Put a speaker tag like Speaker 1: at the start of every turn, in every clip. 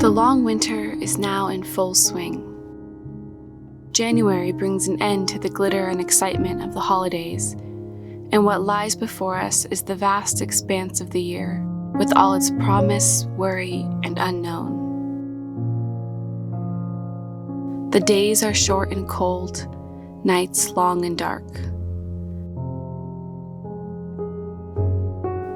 Speaker 1: The long winter is now in full swing. January brings an end to the glitter and excitement of the holidays, and what lies before us is the vast expanse of the year, with all its promise, worry, and unknown. The days are short and cold, nights long and dark.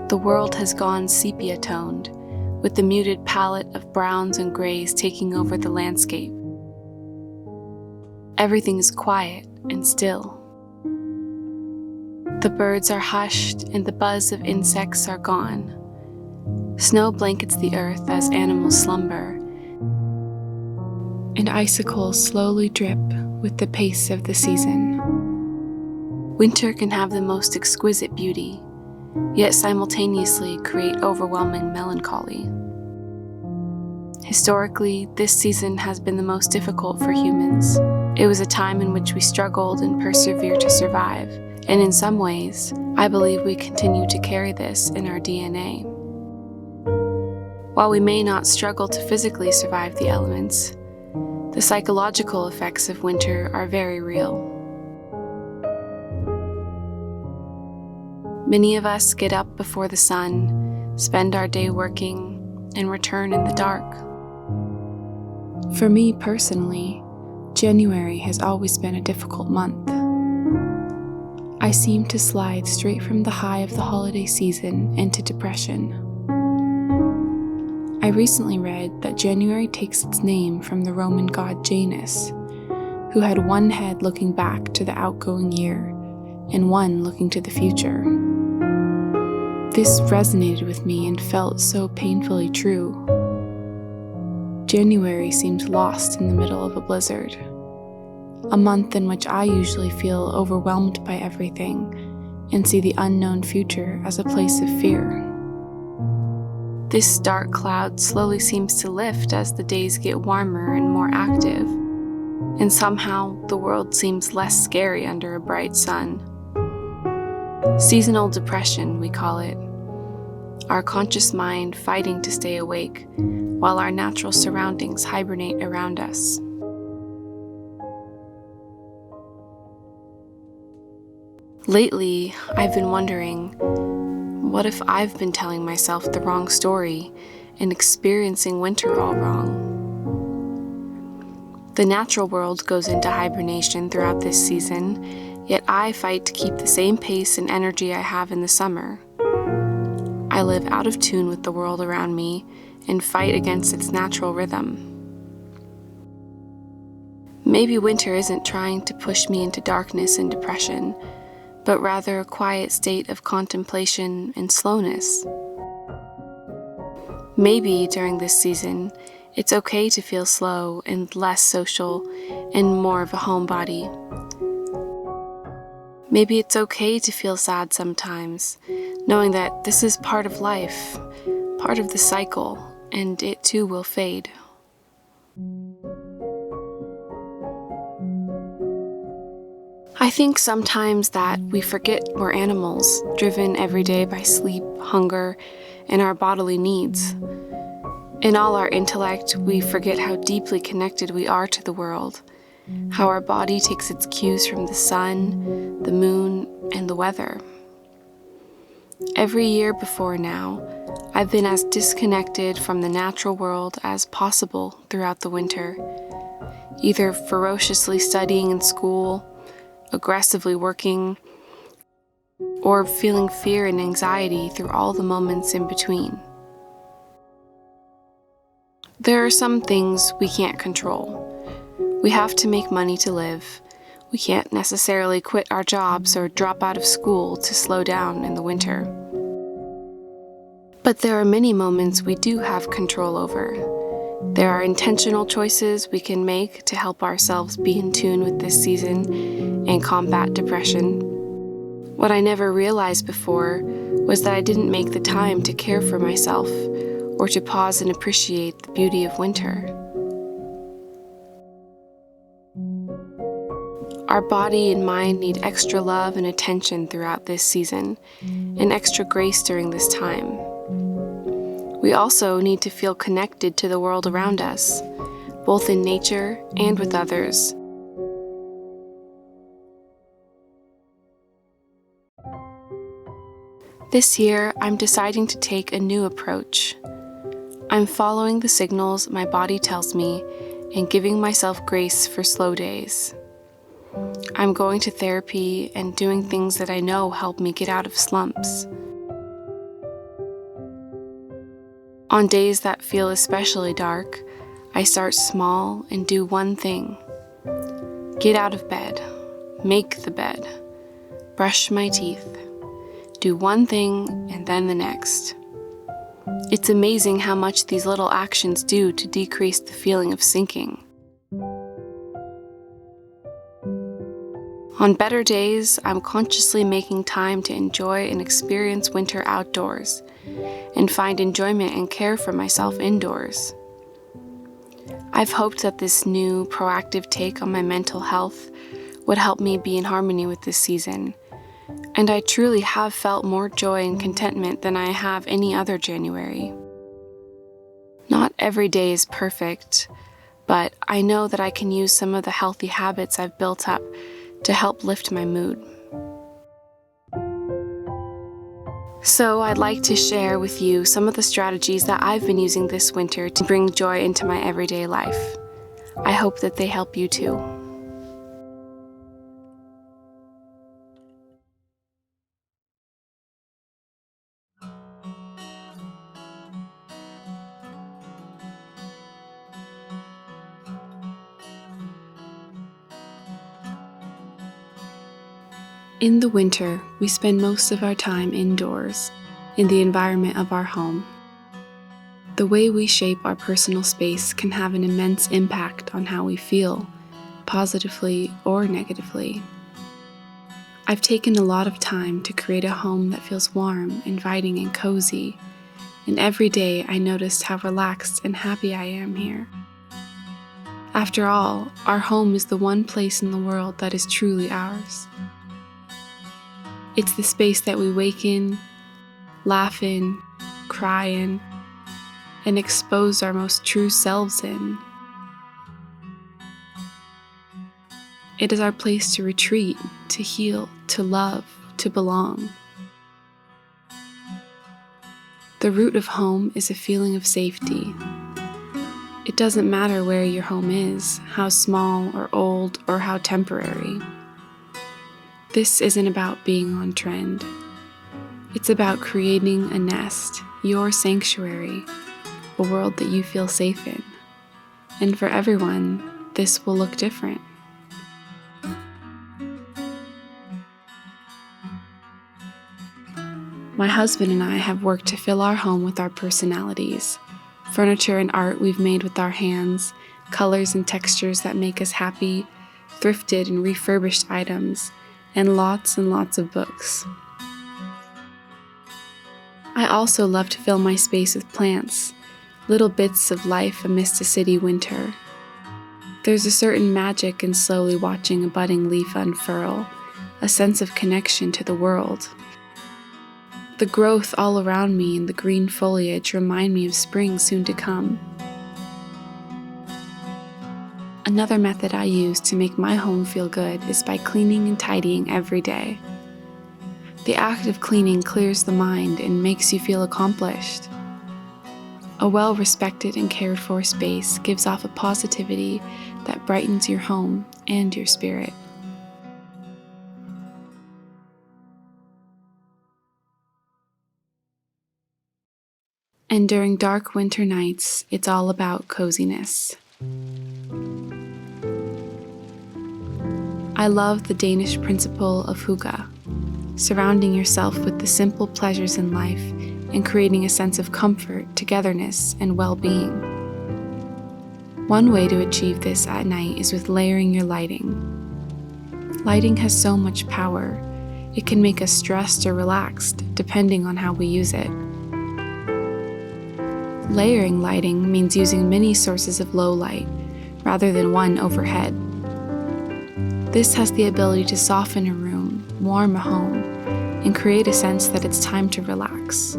Speaker 1: The world has gone sepia-toned, with the muted palette of browns and grays taking over the landscape. Everything is quiet and still. The birds are hushed and the buzz of insects are gone. Snow blankets the earth as animals slumber, and icicles slowly drip with the pace of the season. Winter can have the most exquisite beauty, yet simultaneously create overwhelming melancholy. Historically, this season has been the most difficult for humans. It was a time in which we struggled and persevered to survive, and in some ways, I believe we continue to carry this in our DNA. While we may not struggle to physically survive the elements, the psychological effects of winter are very real. Many of us get up before the sun, spend our day working, and return in the dark. For me personally, January has always been a difficult month. I seem to slide straight from the high of the holiday season into depression. I recently read that January takes its name from the Roman god Janus, who had one head looking back to the outgoing year and one looking to the future. This resonated with me and felt so painfully true. January seemed lost in the middle of a blizzard, a month in which I usually feel overwhelmed by everything and see the unknown future as a place of fear. This dark cloud slowly seems to lift as the days get warmer and more active, and somehow the world seems less scary under a bright sun. Seasonal depression, we call it. Our conscious mind fighting to stay awake, while our natural surroundings hibernate around us. Lately, I've been wondering, what if I've been telling myself the wrong story and experiencing winter all wrong? The natural world goes into hibernation throughout this season, yet I fight to keep the same pace and energy I have in the summer. I live out of tune with the world around me and fight against its natural rhythm. Maybe winter isn't trying to push me into darkness and depression, but rather a quiet state of contemplation and slowness. Maybe during this season, it's okay to feel slow and less social and more of a homebody. Maybe it's okay to feel sad sometimes, knowing that this is part of life, part of the cycle, and it too will fade. I think sometimes that we forget we're animals, driven every day by sleep, hunger, and our bodily needs. In all our intellect, we forget how deeply connected we are to the world, how our body takes its cues from the sun, the moon, and the weather. Every year before now, I've been as disconnected from the natural world as possible throughout the winter, either ferociously studying in school, aggressively working, or feeling fear and anxiety through all the moments in between. There are some things we can't control. We have to make money to live. We can't necessarily quit our jobs or drop out of school to slow down in the winter. But there are many moments we do have control over. There are intentional choices we can make to help ourselves be in tune with this season and combat depression. What I never realized before was that I didn't make the time to care for myself or to pause and appreciate the beauty of winter. Our body and mind need extra love and attention throughout this season, and extra grace during this time. We also need to feel connected to the world around us, both in nature and with others. This year, I'm deciding to take a new approach. I'm following the signals my body tells me and giving myself grace for slow days. I'm going to therapy and doing things that I know help me get out of slumps. On days that feel especially dark, I start small and do one thing. Get out of bed, make the bed, brush my teeth, do one thing and then the next. It's amazing how much these little actions do to decrease the feeling of sinking. On better days, I'm consciously making time to enjoy and experience winter outdoors and find enjoyment and care for myself indoors. I've hoped that this new, proactive take on my mental health would help me be in harmony with this season, and I truly have felt more joy and contentment than I have any other January. Not every day is perfect, but I know that I can use some of the healthy habits I've built up to help lift my mood. So I'd like to share with you some of the strategies that I've been using this winter to bring joy into my everyday life. I hope that they help you too. In the winter, we spend most of our time indoors, in the environment of our home. The way we shape our personal space can have an immense impact on how we feel, positively or negatively. I've taken a lot of time to create a home that feels warm, inviting, and cozy, and every day I noticed how relaxed and happy I am here. After all, our home is the one place in the world that is truly ours. It's the space that we wake in, laugh in, cry in, and expose our most true selves in. It is our place to retreat, to heal, to love, to belong. The root of home is a feeling of safety. It doesn't matter where your home is, how small or old or how temporary. This isn't about being on trend. It's about creating a nest, your sanctuary, a world that you feel safe in. And for everyone, this will look different. My husband and I have worked to fill our home with our personalities, furniture and art we've made with our hands, colors and textures that make us happy, thrifted and refurbished items, and lots of books. I also love to fill my space with plants, little bits of life amidst a city winter. There's a certain magic in slowly watching a budding leaf unfurl, a sense of connection to the world. The growth all around me and the green foliage remind me of spring soon to come. Another method I use to make my home feel good is by cleaning and tidying every day. The act of cleaning clears the mind and makes you feel accomplished. A well-respected and cared for space gives off a positivity that brightens your home and your spirit. And during dark winter nights, it's all about coziness. I love the Danish principle of hygge, surrounding yourself with the simple pleasures in life and creating a sense of comfort, togetherness, and well-being. One way to achieve this at night is with layering your lighting. Lighting has so much power. It can make us stressed or relaxed, depending on how we use it. Layering lighting means using many sources of low light, rather than one overhead. This has the ability to soften a room, warm a home, and create a sense that it's time to relax.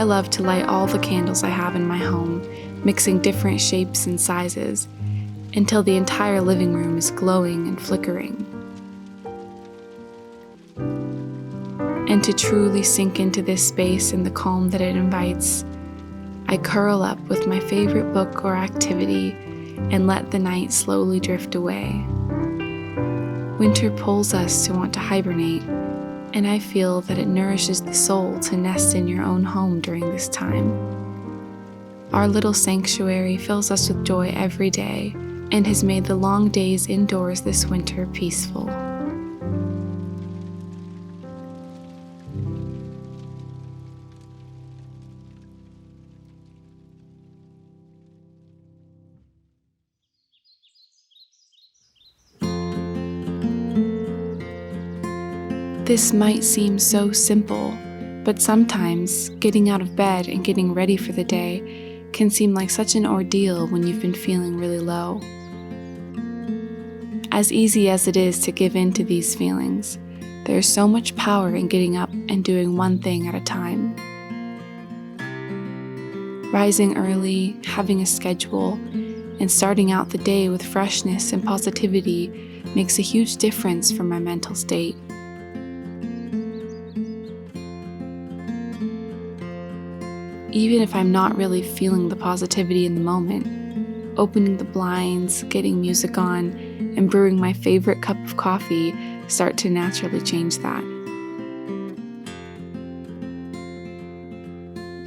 Speaker 1: I love to light all the candles I have in my home, mixing different shapes and sizes, until the entire living room is glowing and flickering. And to truly sink into this space and the calm that it invites, I curl up with my favorite book or activity and let the night slowly drift away. Winter pulls us to want to hibernate, and I feel that it nourishes the soul to nest in your own home during this time. Our little sanctuary fills us with joy every day and has made the long days indoors this winter peaceful. This might seem so simple, but sometimes getting out of bed and getting ready for the day can seem like such an ordeal when you've been feeling really low. As easy as it is to give in to these feelings, there is so much power in getting up and doing one thing at a time. Rising early, having a schedule, and starting out the day with freshness and positivity makes a huge difference for my mental state. Even if I'm not really feeling the positivity in the moment, opening the blinds, getting music on, and brewing my favorite cup of coffee start to naturally change that.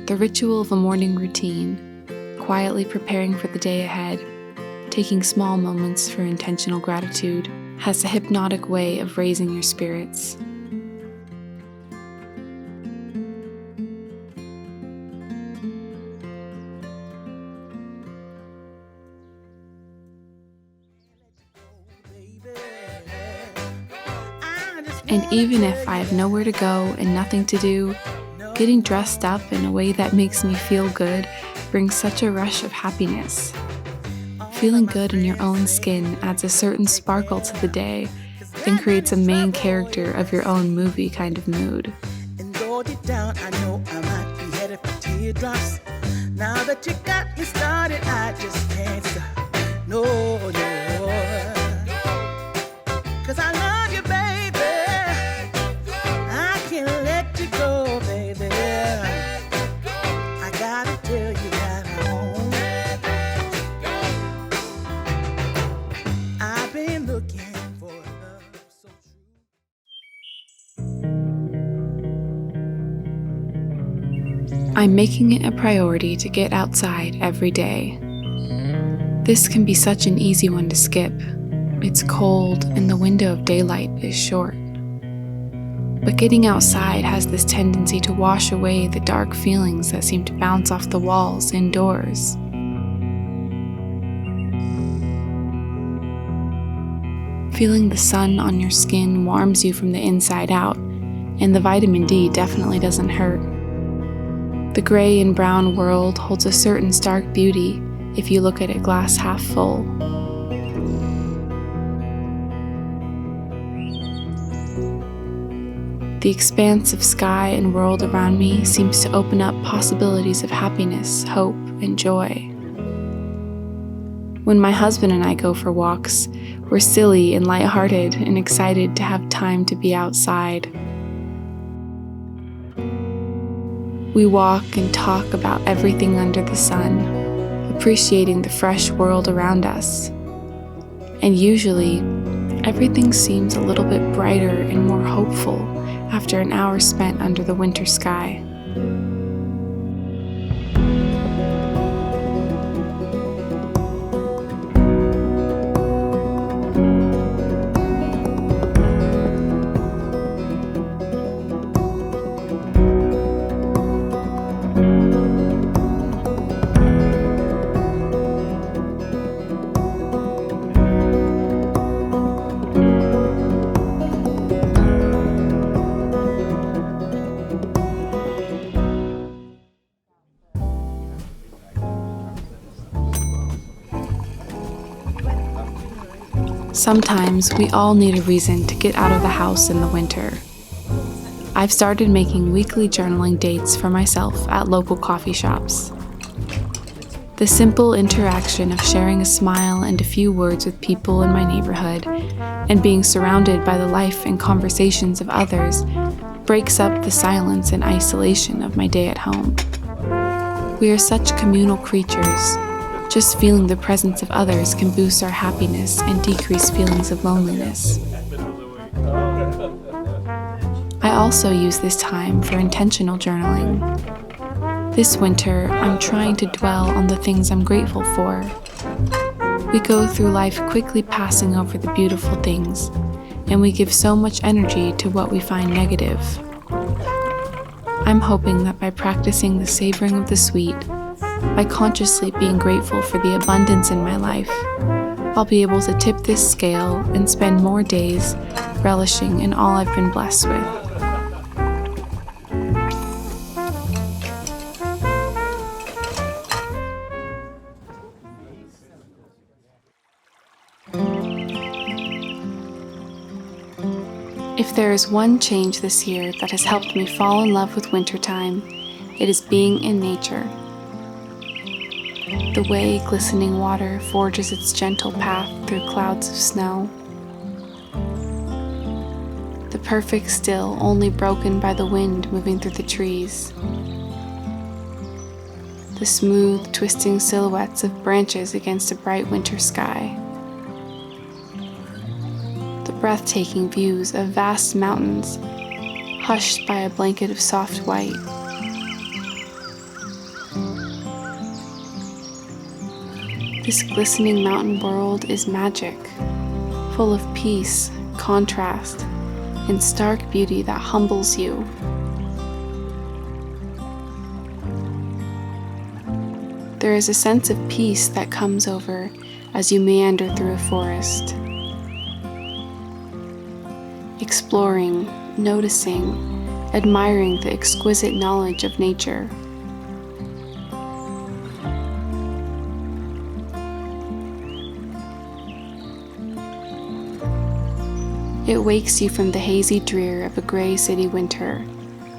Speaker 1: The ritual of a morning routine, quietly preparing for the day ahead, taking small moments for intentional gratitude, has a hypnotic way of raising your spirits. And even if I have nowhere to go and nothing to do, getting dressed up in a way that makes me feel good brings such a rush of happiness. Feeling good in your own skin adds a certain sparkle to the day and creates a main character of your own movie kind of mood.
Speaker 2: And go deep down, I know I might be headed for teardrops. Now that you got me started, I just can't stop. No. 'Cause I love you, baby. I can't let you go, baby. I gotta tell you that I've been looking for love so true.
Speaker 1: I'm making it a priority to get outside every day. This can be such an easy one to skip. It's cold and the window of daylight is short. But getting outside has this tendency to wash away the dark feelings that seem to bounce off the walls indoors. Feeling the sun on your skin warms you from the inside out, and the vitamin D definitely doesn't hurt. The gray and brown world holds a certain stark beauty if you look at it glass half full. The expanse of sky and world around me seems to open up possibilities of happiness, hope, and joy. When my husband and I go for walks, we're silly and lighthearted and excited to have time to be outside. We walk and talk about everything under the sun, appreciating the fresh world around us. And usually, everything seems a little bit brighter and more hopeful after an hour spent under the winter sky. Sometimes we all need a reason to get out of the house in the winter. I I've started making weekly journaling dates for myself at local coffee shops. The simple interaction of sharing a smile and a few words with people in my neighborhood and being surrounded by the life and conversations of others breaks up the silence and isolation of my day at home. We are such communal creatures. Just feeling the presence of others can boost our happiness and decrease feelings of loneliness. I also use this time for intentional journaling. This winter, I'm trying to dwell on the things I'm grateful for. We go through life quickly passing over the beautiful things, and we give so much energy to what we find negative. I'm hoping that by practicing the savoring of the sweet, by consciously being grateful for the abundance in my life, I'll be able to tip this scale and spend more days relishing in all I've been blessed with. If there is one change this year that has helped me fall in love with wintertime, it is being in nature. The way glistening water forges its gentle path through clouds of snow. The perfect still only broken by the wind moving through the trees. The smooth, twisting silhouettes of branches against a bright winter sky. The breathtaking views of vast mountains, hushed by a blanket of soft white. This glistening mountain world is magic, full of peace, contrast, and stark beauty that humbles you. There is a sense of peace that comes over as you meander through a forest. Exploring, noticing, admiring the exquisite knowledge of nature. It wakes you from the hazy drear of a gray city winter,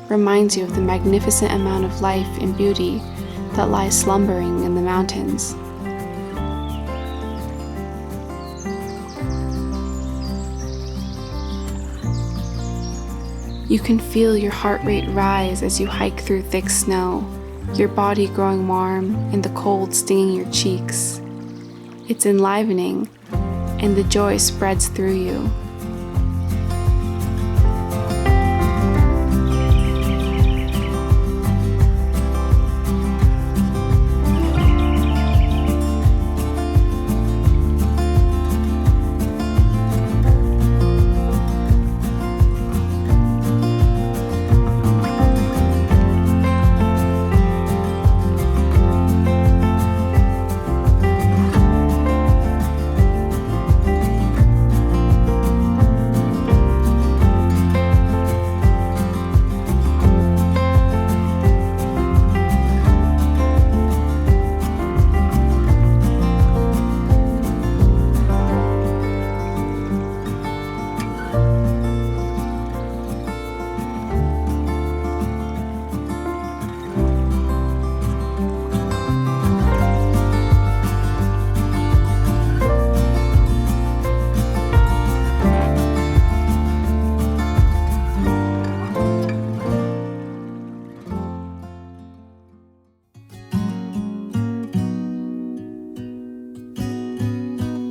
Speaker 1: reminds you of the magnificent amount of life and beauty that lies slumbering in the mountains. You can feel your heart rate rise as you hike through thick snow, your body growing warm and the cold stinging your cheeks. It's enlivening, and the joy spreads through you.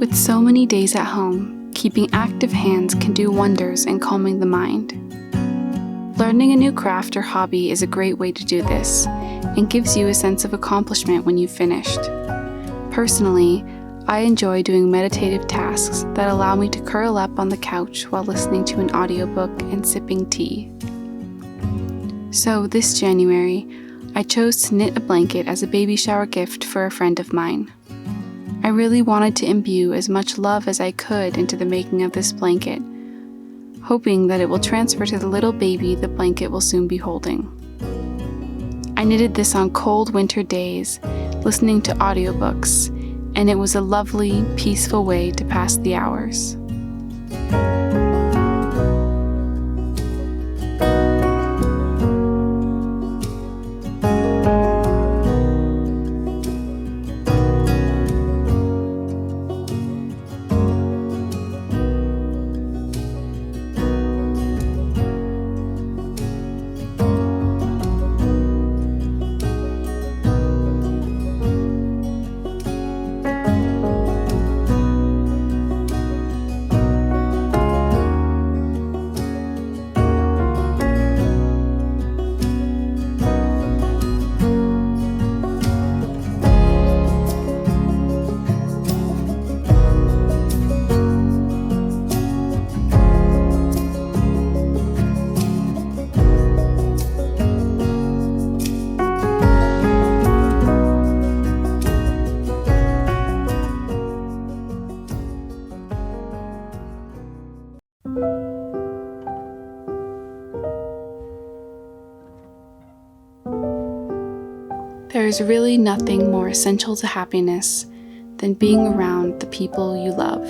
Speaker 1: With so many days at home, keeping active hands can do wonders in calming the mind. Learning a new craft or hobby is a great way to do this, and gives you a sense of accomplishment when you've finished. Personally, I enjoy doing meditative tasks that allow me to curl up on the couch while listening to an audiobook and sipping tea. So this January, I chose to knit a blanket as a baby shower gift for a friend of mine. I really wanted to imbue as much love as I could into the making of this blanket, hoping that it will transfer to the little baby the blanket will soon be holding. I knitted this on cold winter days, listening to audiobooks, and it was a lovely, peaceful way to pass the hours. There is really nothing more essential to happiness than being around the people you love.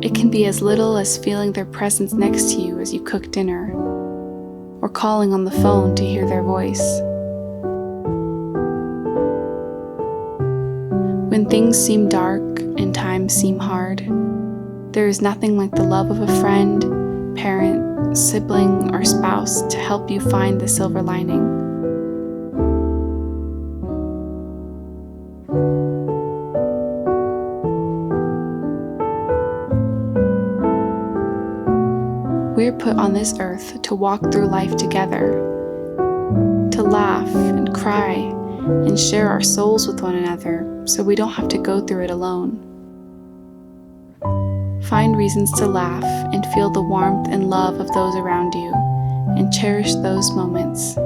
Speaker 1: It can be as little as feeling their presence next to you as you cook dinner, or calling on the phone to hear their voice. When things seem dark and times seem hard, there is nothing like the love of a friend, parent, sibling, or spouse to help you find the silver lining. We're put on this earth to walk through life together, to laugh and cry and share our souls with one another so we don't have to go through it alone. Find reasons to laugh and feel the warmth and love of those around you, and cherish those moments.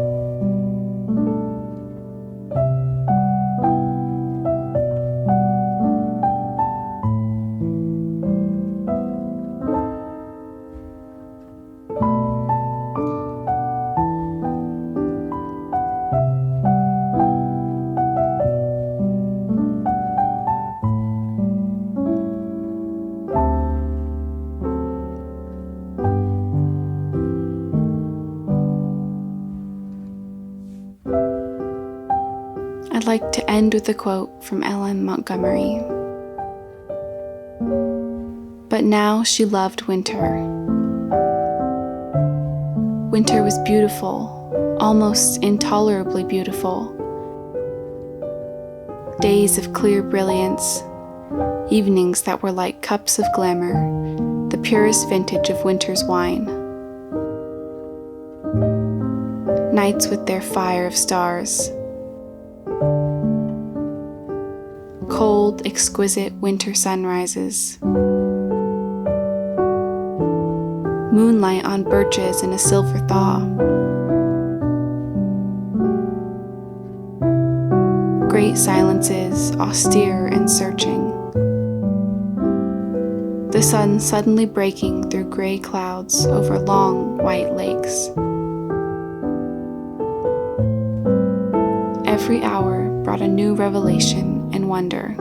Speaker 1: I'd like to end with a quote from Ellen Montgomery. But now she loved winter. Winter was beautiful, almost intolerably beautiful. Days of clear brilliance, evenings that were like cups of glamour, the purest vintage of winter's wine. Nights with their fire of stars. Cold, exquisite winter sunrises. Moonlight on birches in a silver thaw. Great silences, austere and searching. The sun suddenly breaking through gray clouds over long white lakes. Every hour brought a new revelation and wonder.